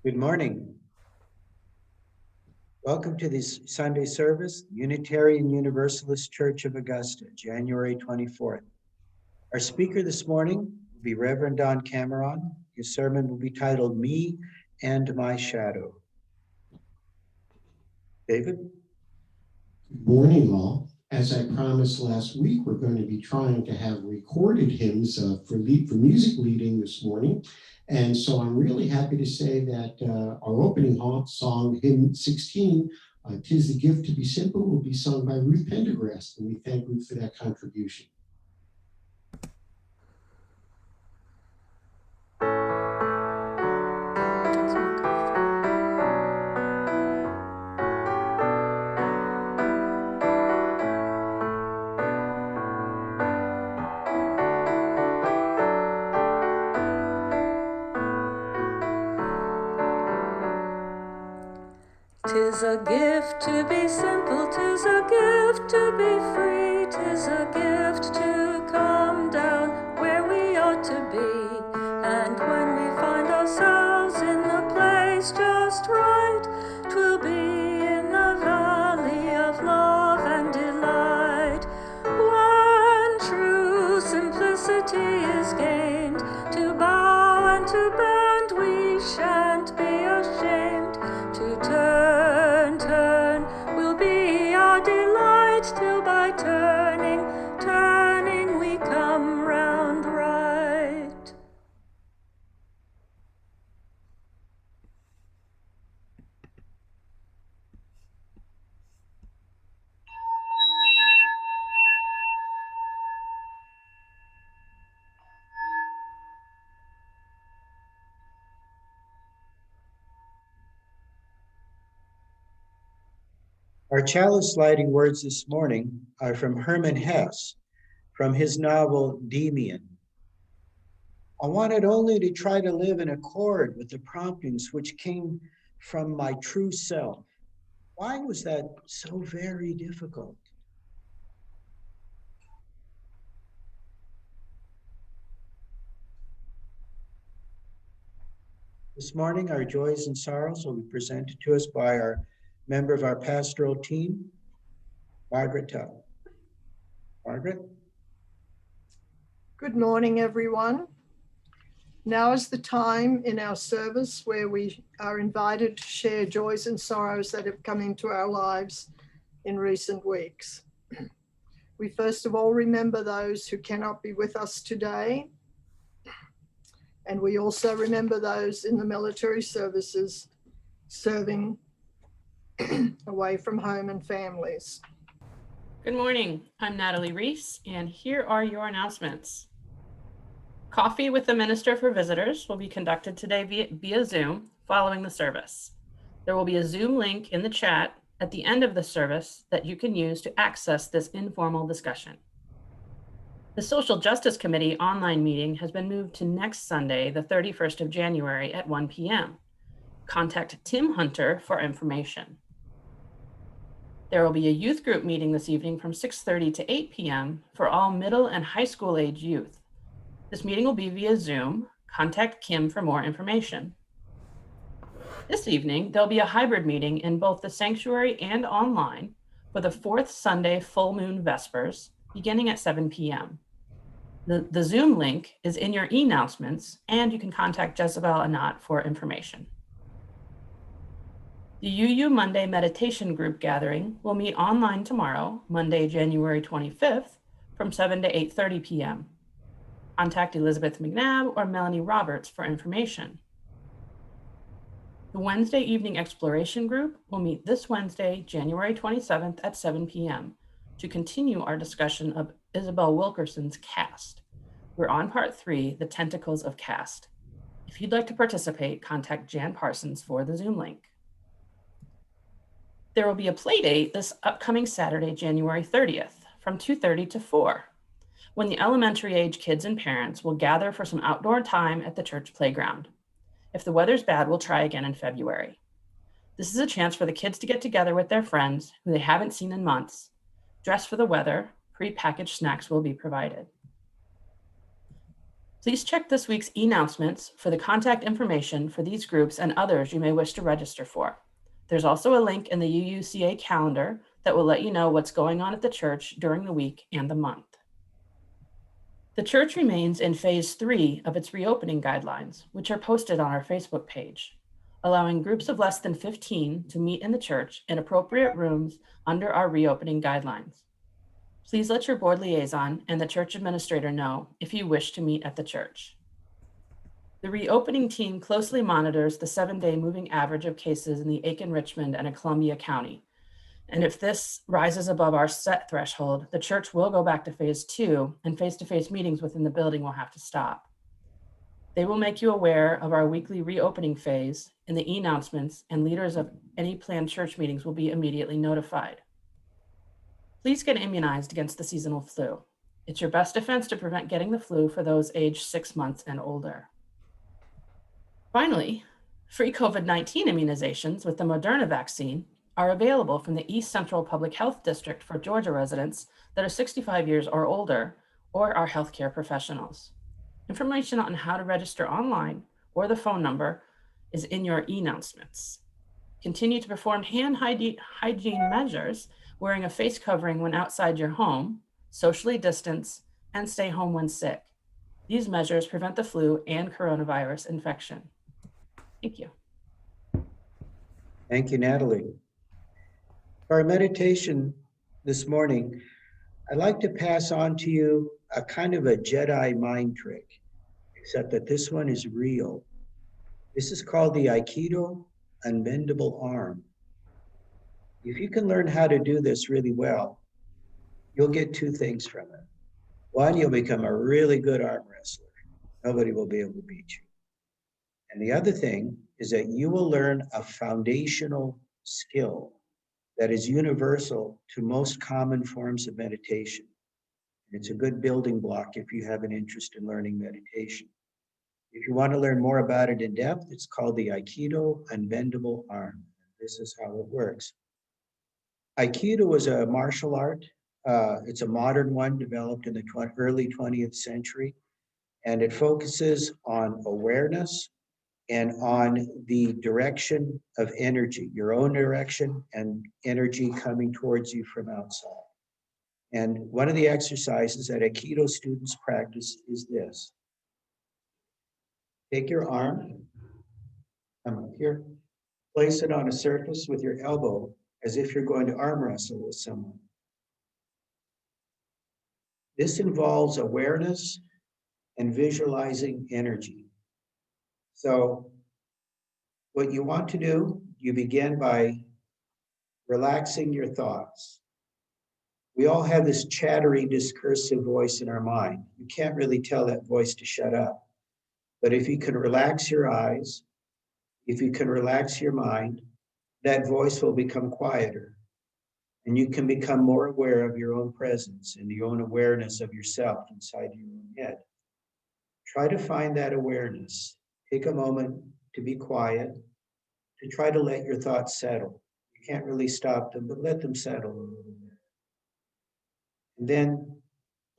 Good morning. Welcome to this Sunday service, Unitarian Universalist Church of Augusta, January 24th. Our speaker this morning will be Reverend Don Cameron. His sermon will be titled, Me and My Shadow. David? Good morning, all. As I promised last week, we're going to be trying to have recorded hymns for music leading this morning. And so I'm really happy to say that our opening song, hymn 16, "'Tis the Gift to be Simple," will be sung by Ruth Pendergrast, and we thank Ruth for that contribution. "'Tis a gift to be simple, 'tis a gift to be free, 'tis a gift to come down where we ought to be. And when we find ourselves in the place just right, 'twill be in the valley of love and delight. When true simplicity is gained, to bow and to bend we shan't be ashamed. To turn will be our delight, till by turning we come round right." Our chalice lighting words this morning are from Hermann Hesse, from his novel Demian. I wanted only to try to live in accord with the promptings which came from my true self. Why was that so very difficult? This morning, our joys and sorrows will be presented to us by our member of our pastoral team, Margaret Tell. Margaret? Good morning, everyone. Now is the time in our service where we are invited to share joys and sorrows that have come into our lives in recent weeks. We first of all remember those who cannot be with us today, and we also remember those in the military services serving away from home and families. Good morning, I'm Natalie Reese, and here are your announcements. Coffee with the Minister for Visitors will be conducted today via Zoom following the service. There will be a Zoom link in the chat at the end of the service that you can use to access this informal discussion. The Social Justice Committee online meeting has been moved to next Sunday, the 31st of January at 1 p.m. Contact Tim Hunter for information. There will be a youth group meeting this evening from 6:30 to 8 p.m. for all middle and high school age youth. This meeting will be via Zoom. Contact Kim for more information. This evening, there'll be a hybrid meeting in both the sanctuary and online for the fourth Sunday full moon vespers, beginning at 7 p.m. The Zoom link is in your e-announcements, and you can contact Jezebel Anat for information. The UU Monday Meditation Group Gathering will meet online tomorrow, Monday, January 25th, from 7 to 8:30 p.m. Contact Elizabeth McNabb or Melanie Roberts for information. The Wednesday Evening Exploration Group will meet this Wednesday, January 27th at 7 p.m. to continue our discussion of Isabel Wilkerson's Caste. We're on part 3, The Tentacles of Caste. If you'd like to participate, contact Jan Parsons for the Zoom link. There will be a play date this upcoming Saturday, January 30th, from 2:30 to 4, when the elementary age kids and parents will gather for some outdoor time at the church playground. If the weather's bad, we'll try again in February. This is a chance for the kids to get together with their friends who they haven't seen in months, dress for the weather. Pre-packaged snacks will be provided. Please check this week's e-announcements for the contact information for these groups and others you may wish to register for. There's also a link in the UUCA calendar that will let you know what's going on at the church during the week and the month. The church remains in phase 3 of its reopening guidelines, which are posted on our Facebook page, allowing groups of less than 15 to meet in the church in appropriate rooms under our reopening guidelines. Please let your board liaison and the church administrator know if you wish to meet at the church. The reopening team closely monitors the 7-day moving average of cases in the Aiken, Richmond, and Columbia County. And if this rises above our set threshold, the church will go back to phase 2, and face-to-face meetings within the building will have to stop. They will make you aware of our weekly reopening phase in the e-announcements, and leaders of any planned church meetings will be immediately notified. Please get immunized against the seasonal flu. It's your best defense to prevent getting the flu for those aged 6 months and older. Finally, free COVID-19 immunizations with the Moderna vaccine are available from the East Central Public Health District for Georgia residents that are 65 years or older or are healthcare professionals. Information on how to register online or the phone number is in your e-announcements. Continue to perform hand hygiene measures, wearing a face covering when outside your home, socially distance, and stay home when sick. These measures prevent the flu and coronavirus infection. Thank you. Thank you, Natalie. For our meditation this morning, I'd like to pass on to you a kind of a Jedi mind trick, except that this one is real. This is called the Aikido Unbendable Arm. If you can learn how to do this really well, you'll get 2 things from it. One, you'll become a really good arm wrestler. Nobody will be able to beat you. And the other thing is that you will learn a foundational skill that is universal to most common forms of meditation. And it's a good building block if you have an interest in learning meditation. If you want to learn more about it in depth, it's called the Aikido Unbendable Arm. This is how it works. Aikido is a martial art. It's a modern one developed in the early 20th century, and it focuses on awareness and on the direction of energy, your own direction and energy coming towards you from outside. And one of the exercises that Aikido students practice is this. Take your arm, come up here, place it on a surface with your elbow as if you're going to arm wrestle with someone. This involves awareness and visualizing energy. So what you want to do, you begin by relaxing your thoughts. We all have this chattery, discursive voice in our mind. You can't really tell that voice to shut up. But if you can relax your eyes, if you can relax your mind, that voice will become quieter. And you can become more aware of your own presence and your own awareness of yourself inside your own head. Try to find that awareness. Take a moment to be quiet, to try to let your thoughts settle. You can't really stop them, but let them settle a little bit. And then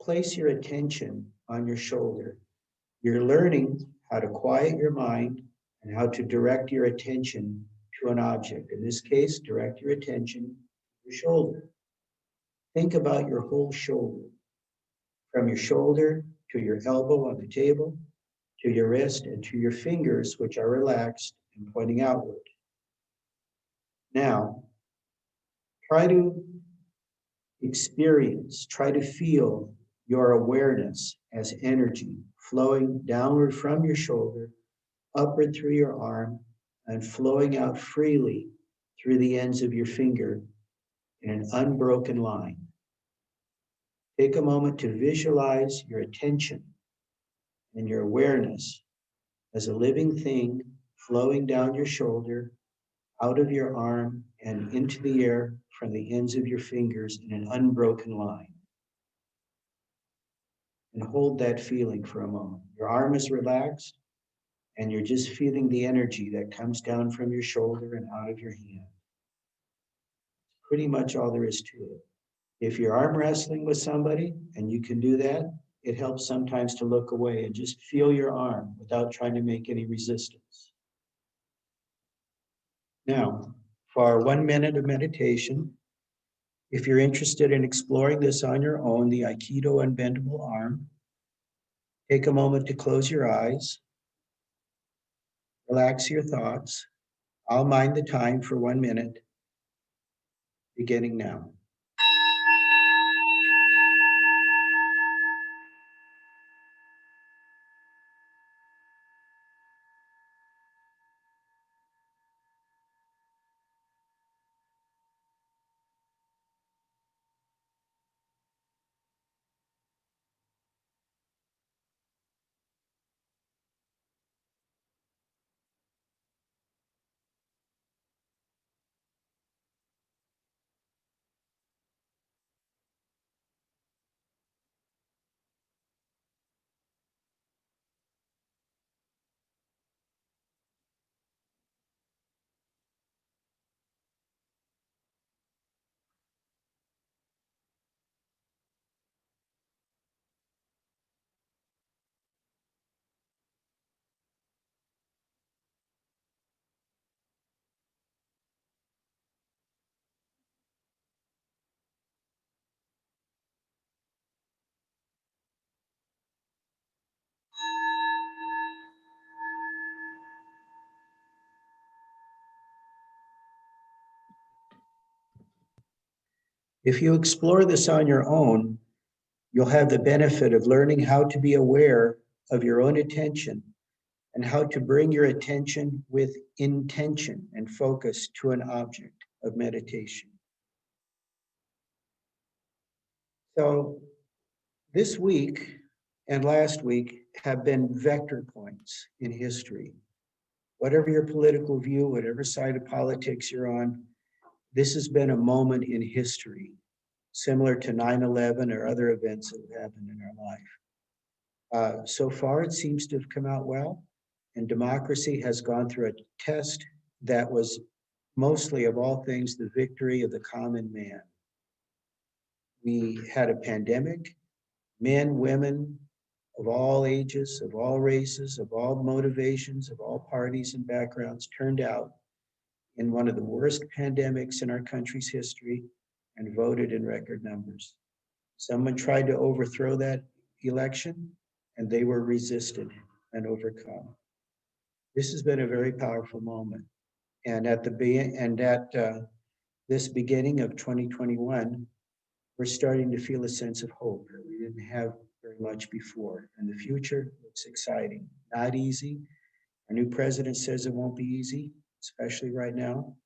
place your attention on your shoulder. You're learning how to quiet your mind and how to direct your attention to an object. In this case, direct your attention to your shoulder. Think about your whole shoulder, from your shoulder to your elbow on the table, to your wrist, and to your fingers, which are relaxed and pointing outward. Now, try to experience, try to feel your awareness as energy flowing downward from your shoulder, upward through your arm, and flowing out freely through the ends of your finger in an unbroken line. Take a moment to visualize your attention and your awareness as a living thing flowing down your shoulder, out of your arm, and into the air from the ends of your fingers in an unbroken line. And hold that feeling for a moment. Your arm is relaxed, and you're just feeling the energy that comes down from your shoulder and out of your hand. Pretty much all there is to it. If you're arm wrestling with somebody and you can do that, it helps sometimes to look away and just feel your arm without trying to make any resistance. Now, for our 1 minute of meditation, if you're interested in exploring this on your own, the Aikido Unbendable Arm, take a moment to close your eyes, relax your thoughts. I'll mind the time for 1 minute, beginning now. If you explore this on your own, you'll have the benefit of learning how to be aware of your own attention and how to bring your attention with intention and focus to an object of meditation. So this week and last week have been vector points in history. Whatever your political view, whatever side of politics you're on, this has been a moment in history, similar to 9/11 or other events that have happened in our life. So far, it seems to have come out well, and democracy has gone through a test that was mostly, of all things, the victory of the common man. We had a pandemic. Men, women of all ages, of all races, of all motivations, of all parties and backgrounds turned out in one of the worst pandemics in our country's history and voted in record numbers. Someone tried to overthrow that election, and they were resisted and overcome. This has been a very powerful moment. And at this beginning of 2021, we're starting to feel a sense of hope that we didn't have very much before. And the future looks exciting. Not easy. Our new president says it won't be easy, especially right now,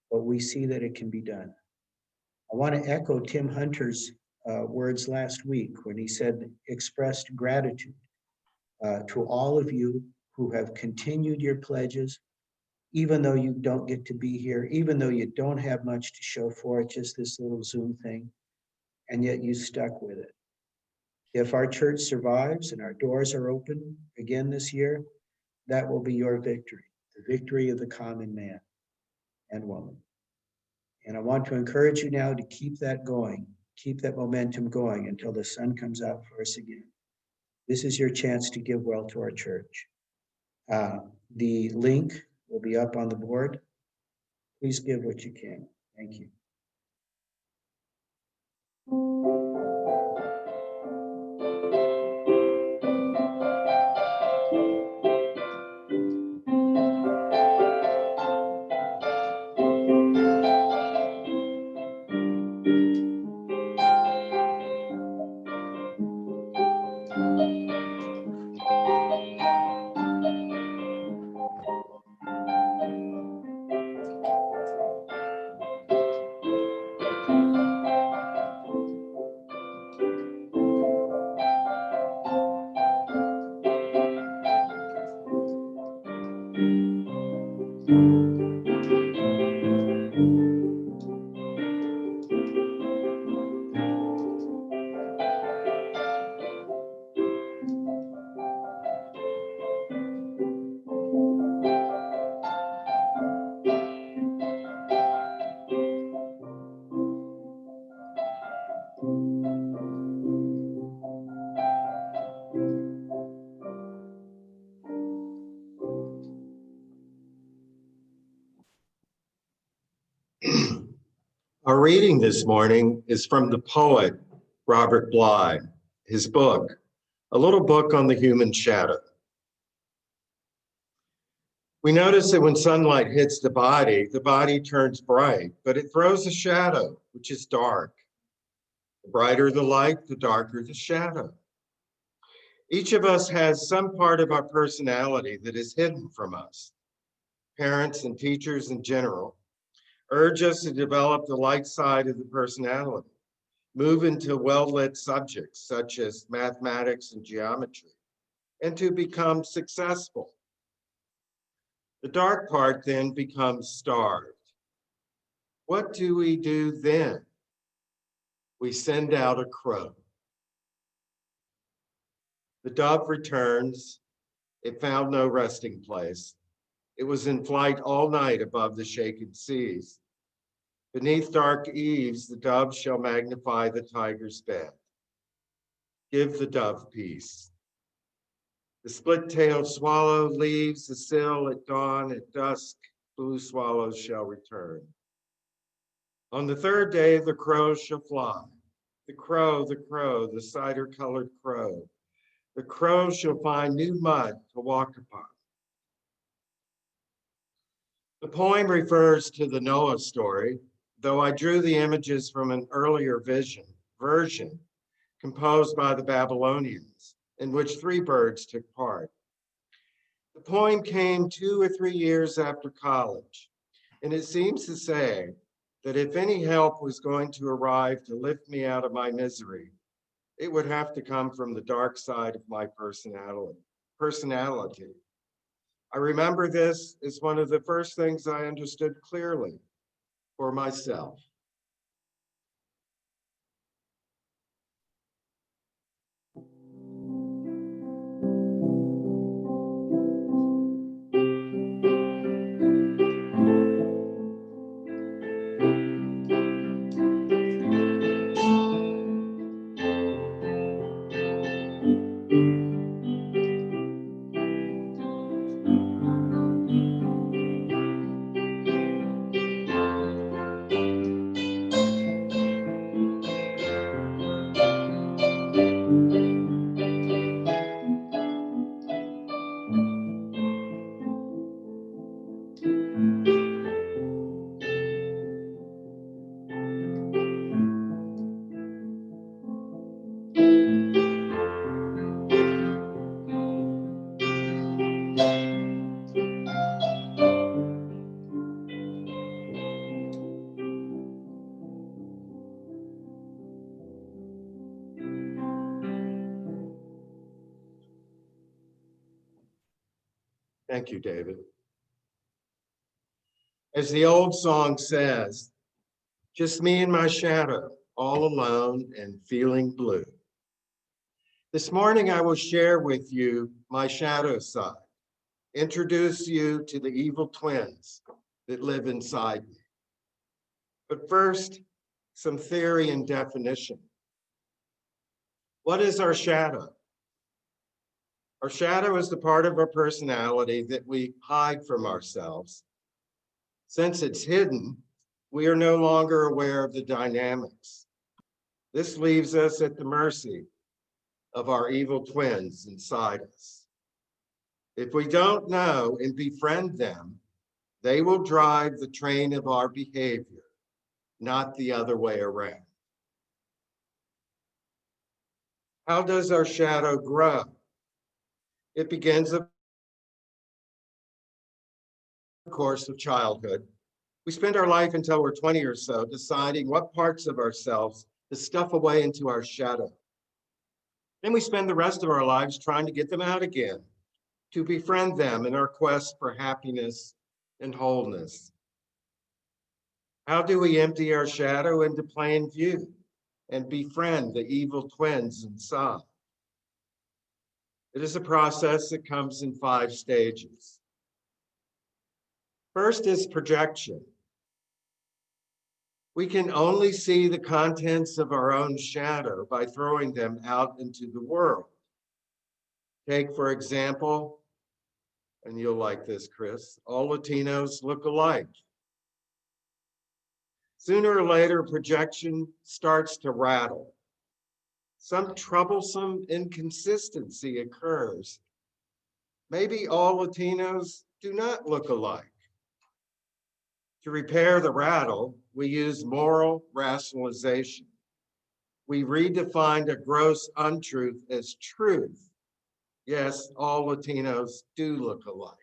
but we see that it can be done. I want to echo Tim Hunter's words last week when he said, expressed gratitude to all of you who have continued your pledges, even though you don't get to be here, even though you don't have much to show for it, just this little Zoom thing, and yet you stuck with it. If our church survives and our doors are open again this year, that will be your victory, the victory of the common man and woman. And I want to encourage you now to keep that going, keep that momentum going until the sun comes out for us again. This is your chance to give well to our church. The link will be up on the board. Please give what you can. Thank you. Our reading this morning is from the poet Robert Bly, his book, A Little Book on the Human Shadow. We notice that when sunlight hits the body turns bright, but it throws a shadow, which is dark. The brighter the light, the darker the shadow. Each of us has some part of our personality that is hidden from us. Parents and teachers in general urge us to develop the light side of the personality, move into well-lit subjects such as mathematics and geometry, and to become successful. The dark part then becomes starved. What do we do then? We send out a crow. The dove returns. It found no resting place. It was in flight all night above the shaken seas. Beneath dark eaves, the dove shall magnify the tiger's bed. Give the dove peace. The split-tailed swallow leaves the sill at dawn. At dusk, blue swallows shall return. On the third day, the crows shall fly. The crow, the cider-colored crow. The crow shall find new mud to walk upon. The poem refers to the Noah story, though I drew the images from an earlier version composed by the Babylonians, in which 3 birds took part. The poem came 2 or 3 years after college, and it seems to say that if any help was going to arrive to lift me out of my misery, it would have to come from the dark side of my personality. I remember this as one of the first things I understood clearly for myself. Thank you, David. As the old song says, just me and my shadow, all alone and feeling blue. This morning, I will share with you my shadow side, introduce you to the evil twins that live inside me. But first, some theory and definition. What is our shadow? Our shadow is the part of our personality that we hide from ourselves. Since it's hidden, we are no longer aware of the dynamics. This leaves us at the mercy of our evil twins inside us. If we don't know and befriend them, they will drive the train of our behavior, not the other way around. How does our shadow grow? It begins, of course, with childhood. We spend our life until we're 20 or so deciding what parts of ourselves to stuff away into our shadow. Then we spend the rest of our lives trying to get them out again, to befriend them in our quest for happiness and wholeness. How do we empty our shadow into plain view and befriend the evil twins inside? It is a process that comes in 5 stages. First is projection. We can only see the contents of our own shadow by throwing them out into the world. Take, for example, and you'll like this, Chris, all Latinos look alike. Sooner or later, projection starts to rattle. Some troublesome inconsistency occurs. Maybe all Latinos do not look alike. To repair the rattle, we use moral rationalization. We redefined a gross untruth as truth. Yes, all Latinos do look alike.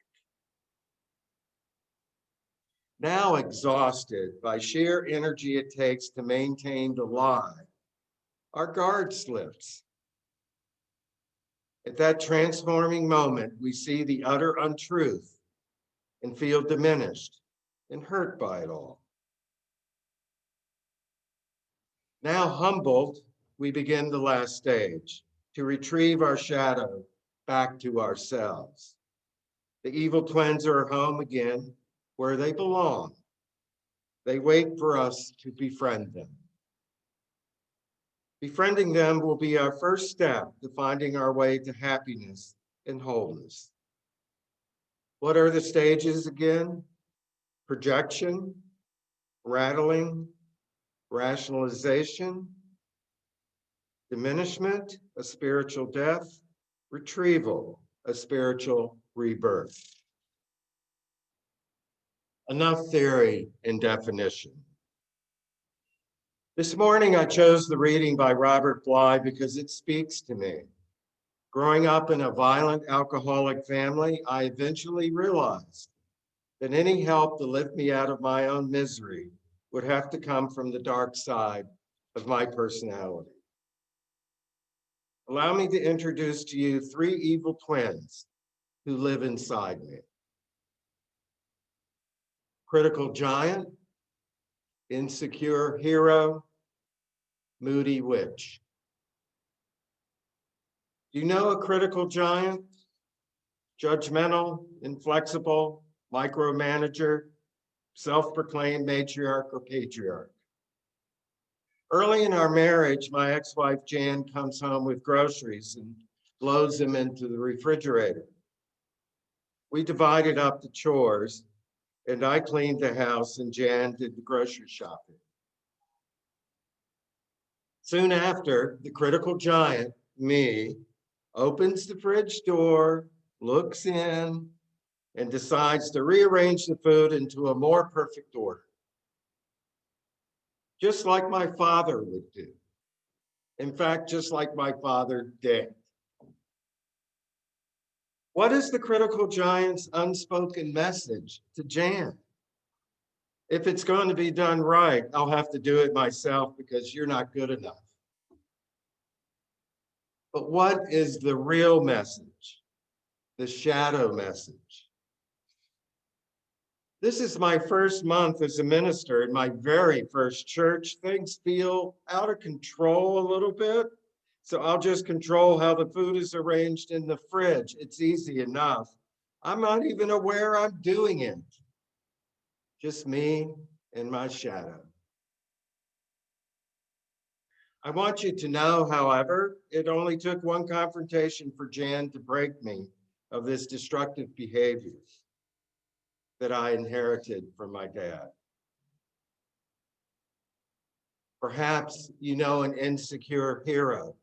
Now exhausted by sheer energy it takes to maintain the lie, our guard slips. At that transforming moment, we see the utter untruth and feel diminished and hurt by it all. Now humbled, we begin the last stage, to retrieve our shadow back to ourselves. The evil twins are home again, where they belong. They wait for us to befriend them. Befriending them will be our first step to finding our way to happiness and wholeness. What are the stages again? Projection, rattling, rationalization, diminishment, a spiritual death, retrieval, a spiritual rebirth. Enough theory and definition. This morning, I chose the reading by Robert Bly because it speaks to me. Growing up in a violent alcoholic family, I eventually realized that any help to lift me out of my own misery would have to come from the dark side of my personality. Allow me to introduce to you 3 evil twins who live inside me. Critical giant, insecure hero, moody witch. Do you know a critical giant? Judgmental, inflexible, micromanager, self-proclaimed matriarch or patriarch. Early in our marriage, my ex-wife Jan comes home with groceries and loads them into the refrigerator. We divided up the chores, and I cleaned the house and Jan did the grocery shopping. Soon after, the critical giant, me, opens the fridge door, looks in, and decides to rearrange the food into a more perfect order. Just like my father would do. In fact, just like my father did. What is the critical giant's unspoken message to Jan? If it's going to be done right, I'll have to do it myself because you're not good enough. But what is the real message? The shadow message. This is my first month as a minister in my very first church. Things feel out of control a little bit. So I'll just control how the food is arranged in the fridge. It's easy enough. I'm not even aware I'm doing it. Just me and my shadow. I want you to know, however, it only took one confrontation for Jan to break me of this destructive behavior that I inherited from my dad. Perhaps you know an insecure hero.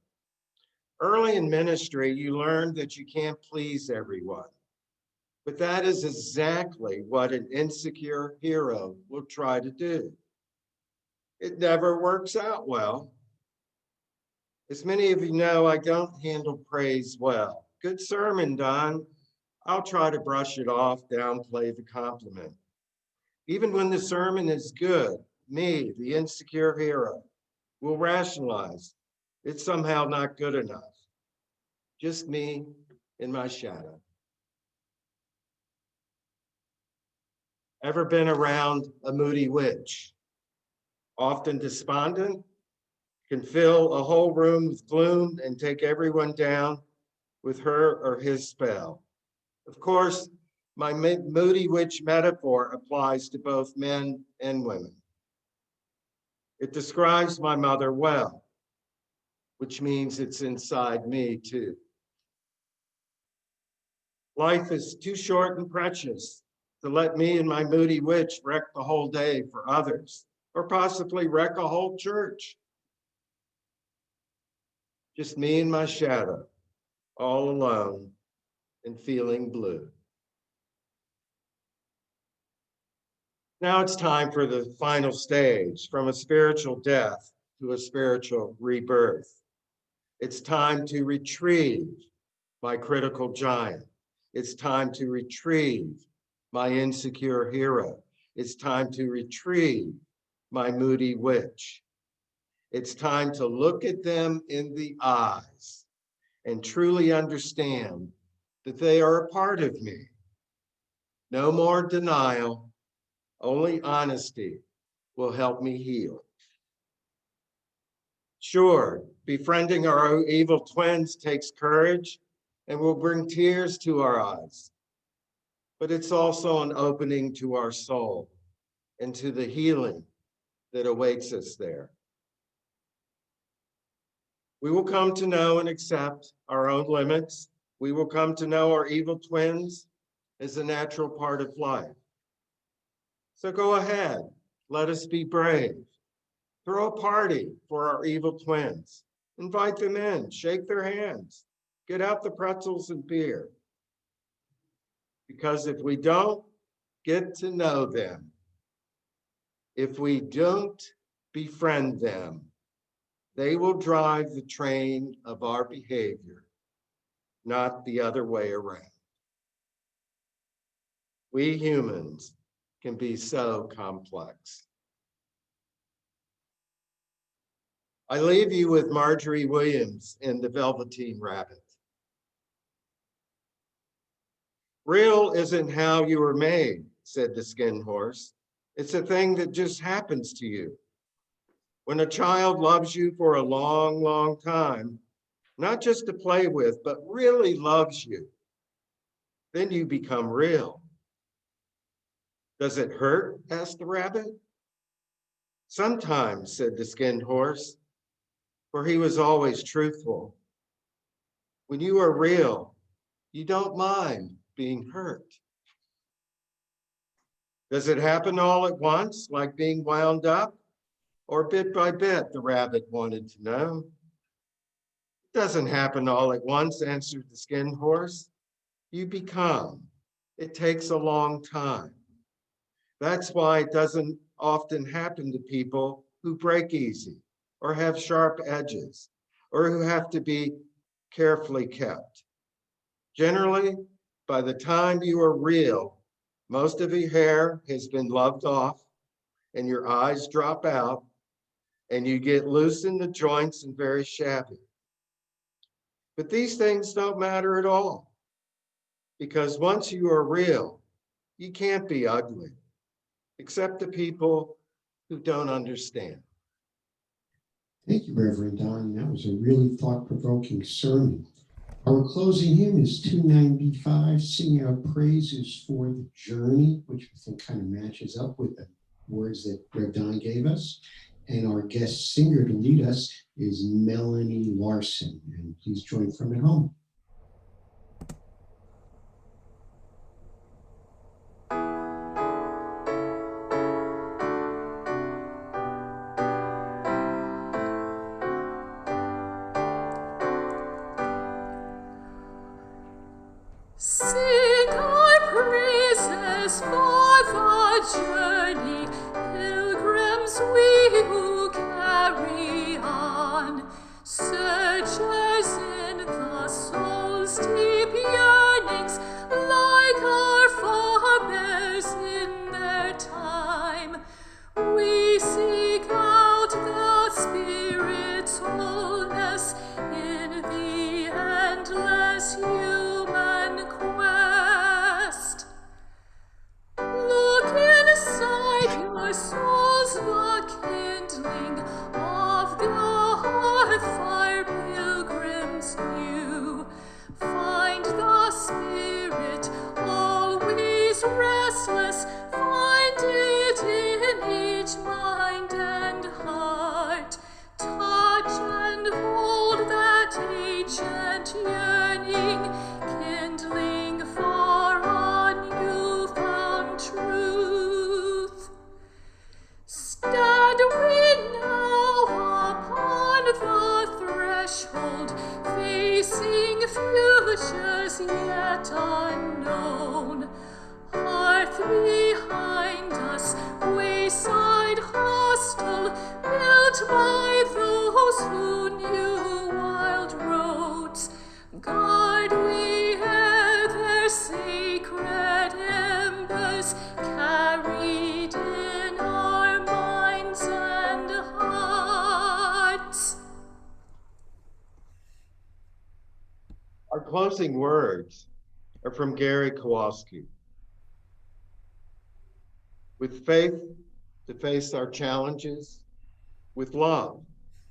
Early in ministry, you learned that you can't please everyone. But that is exactly what an insecure hero will try to do. It never works out well. As many of you know, I don't handle praise well. Good sermon, Don. I'll try to brush it off, downplay the compliment. Even when the sermon is good, me, the insecure hero, will rationalize it's somehow not good enough. Just me in my shadow. Ever been around a moody witch? Often despondent, can fill a whole room with gloom and take everyone down with her or his spell. Of course, my moody witch metaphor applies to both men and women. It describes my mother well, which means it's inside me too. Life is too short and precious to let me and my moody witch wreck the whole day for others, or possibly wreck a whole church. Just me and my shadow, all alone and feeling blue. Now it's time for the final stage, from a spiritual death to a spiritual rebirth. It's time to retrieve my critical giant. It's time to retrieve my insecure hero. It's time to retrieve my moody witch. It's time to look at them in the eyes and truly understand that they are a part of me. No more denial, only honesty will help me heal. Sure, befriending our evil twins takes courage and will bring tears to our eyes, but it's also an opening to our soul and to the healing that awaits us there. We will come to know and accept our own limits. We will come to know our evil twins as a natural part of life. So go ahead, let us be brave. Throw a party for our evil twins. Invite them in, shake their hands, get out the pretzels and beer. Because if we don't get to know them, if we don't befriend them, they will drive the train of our behavior, not the other way around. We humans can be so complex. I leave you with Marjorie Williams in The Velveteen Rabbit. Real isn't how you were made, said the skin horse. It's a thing that just happens to you. When a child loves you for a long, long time, not just to play with, but really loves you, then you become real. Does it hurt? Asked the rabbit. Sometimes, said the skinned horse, for he was always truthful. When you are real, you don't mind being hurt. Does it happen all at once, like being wound up? Or bit by bit, the rabbit wanted to know. It doesn't happen all at once, answered the skinned horse. You become. It takes a long time. That's why it doesn't often happen to people who break easy, or have sharp edges, or who have to be carefully kept. Generally, by the time you are real, most of your hair has been loved off, and your eyes drop out, and you get loose in the joints and very shabby. But these things don't matter at all, because once you are real, you can't be ugly, except to people who don't understand. Thank you, Reverend Don. That was a really thought-provoking sermon. Our closing hymn is 295, Sing Our Praises for the Journey, which I think kind of matches up with the words that Rev Don gave us. And our guest singer to lead us is Melanie Larson. And please join from at home. Sing our praises for the journey, pilgrims we who carry on, searchers in the soul's deep yearnings, like our forebears in their time. We seek out the Spirit's wholeness in the endless human quest. Look closing words are from Gary Kowalski. With faith to face our challenges, with love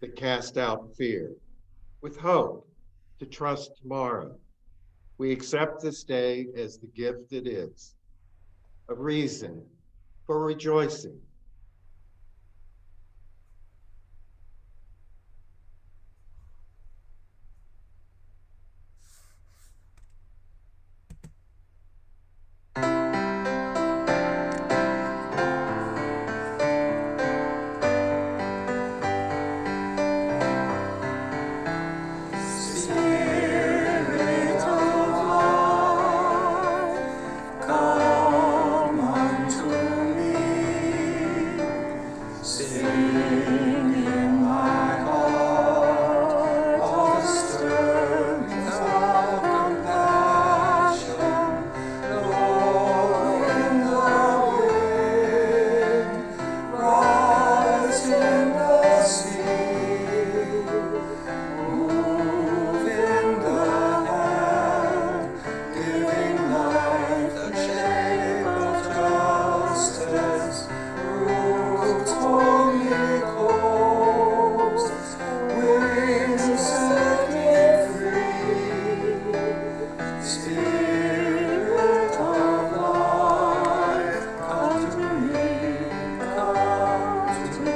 that cast out fear, with hope to trust tomorrow, we accept this day as the gift it is, a reason for rejoicing. Spirit of life, come unto me. Sing in my heart all the stirrings of compassion, blowing the wind, rise in the sea, move in the hand, giving life the shape of justice. Roots holy coast, winds set me free. Spirit of life, come to me, come to me.